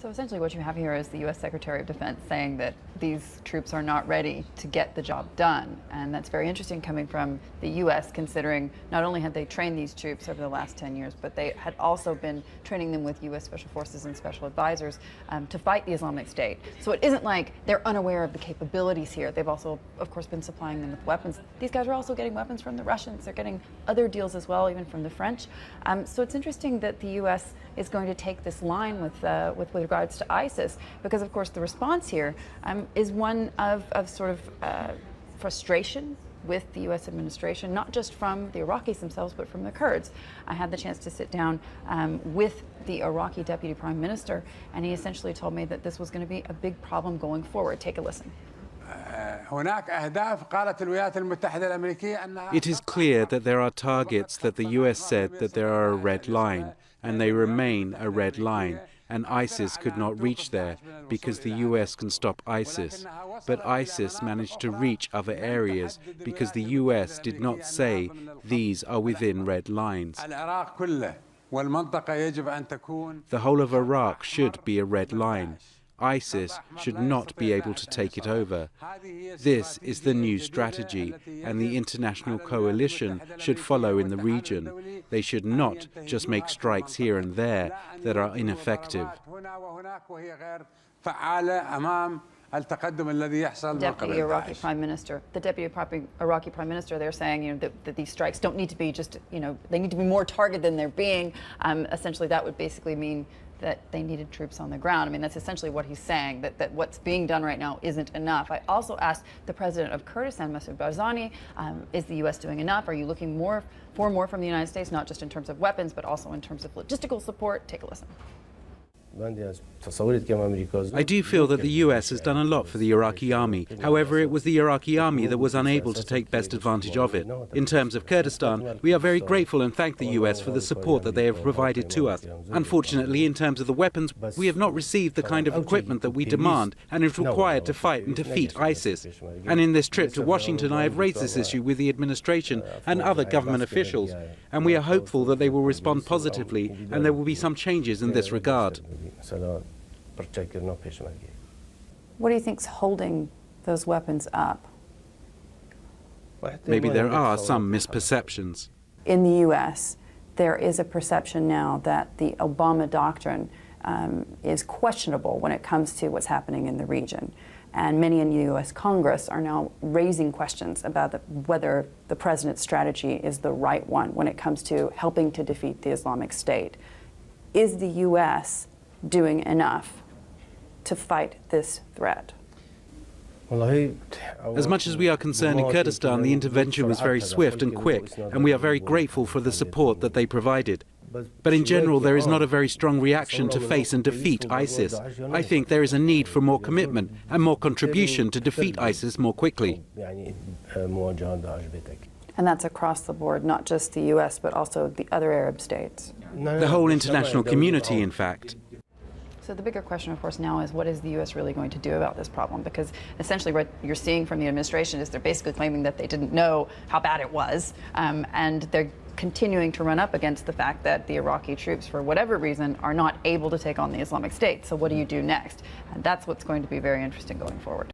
So essentially what you have here is the U.S. Secretary of Defense saying that these troops are not ready to get the job done. And that's very interesting coming from the U.S., considering not only had they trained these troops over the last 10 years, but they had also been training them with U.S. Special Forces and Special Advisors to fight the Islamic State. So it isn't like they're unaware of the capabilities here. They've also, of course, been supplying them with weapons. These guys are also getting weapons from the Russians. They're getting other deals as well, even from the French. So it's interesting that the U.S. is going to take this line with regards to ISIS, because of course the response here is one of sort of frustration with the U.S. administration, not just from the Iraqis themselves, but from the Kurds. I had the chance to sit down with the Iraqi Deputy Prime Minister, and he essentially told me that this was going to be a big problem going forward. Take a listen. It is clear that there are targets that the US said that there are a red line, and they remain a red line, and ISIS could not reach there because the US can stop ISIS. But ISIS managed to reach other areas because the US did not say these are within red lines. The whole of Iraq should be a red line. ISIS should not be able to take it over. This is the new strategy, and the international coalition should follow in the region. They should not just make strikes here and there that are ineffective. Deputy Iraqi Prime Minister, the Deputy Iraqi Prime Minister, they're saying that these strikes don't need to be just, they need to be more targeted than they're being. Essentially, that would basically mean that they needed troops on the ground. I mean, that's essentially what he's saying, that what's being done right now isn't enough. I also asked the president of Kurdistan, Barzani, is the U.S. doing enough? Are you looking for more from the United States, not just in terms of weapons, but also in terms of logistical support? Take a listen. I do feel that the US has done a lot for the Iraqi army. However, it was the Iraqi army that was unable to take best advantage of it. In terms of Kurdistan, we are very grateful and thank the US for the support that they have provided to us. Unfortunately, in terms of the weapons, we have not received the kind of equipment that we demand and is required to fight and defeat ISIS. And in this trip to Washington, I have raised this issue with the administration and other government officials, and we are hopeful that they will respond positively and there will be some changes in this regard. What do you think's holding those weapons up? Maybe there are some misperceptions. In the U.S., there is a perception now that the Obama doctrine is questionable when it comes to what's happening in the region. And many in the U.S. Congress are now raising questions about whether the president's strategy is the right one when it comes to helping to defeat the Islamic State. Is the U.S. doing enough to fight this threat? As much as we are concerned in Kurdistan, the intervention was very swift and quick, and we are very grateful for the support that they provided. But in general, there is not a very strong reaction to face and defeat ISIS. I think there is a need for more commitment and more contribution to defeat ISIS more quickly. And that's across the board, not just the U.S., but also the other Arab states. The whole international community, in fact. So the bigger question, of course, now is what is the U.S. really going to do about this problem? Because essentially what you're seeing from the administration is they're basically claiming that they didn't know how bad it was, and they're continuing to run up against the fact that the Iraqi troops, for whatever reason, are not able to take on the Islamic State. So what do you do next? And that's what's going to be very interesting going forward.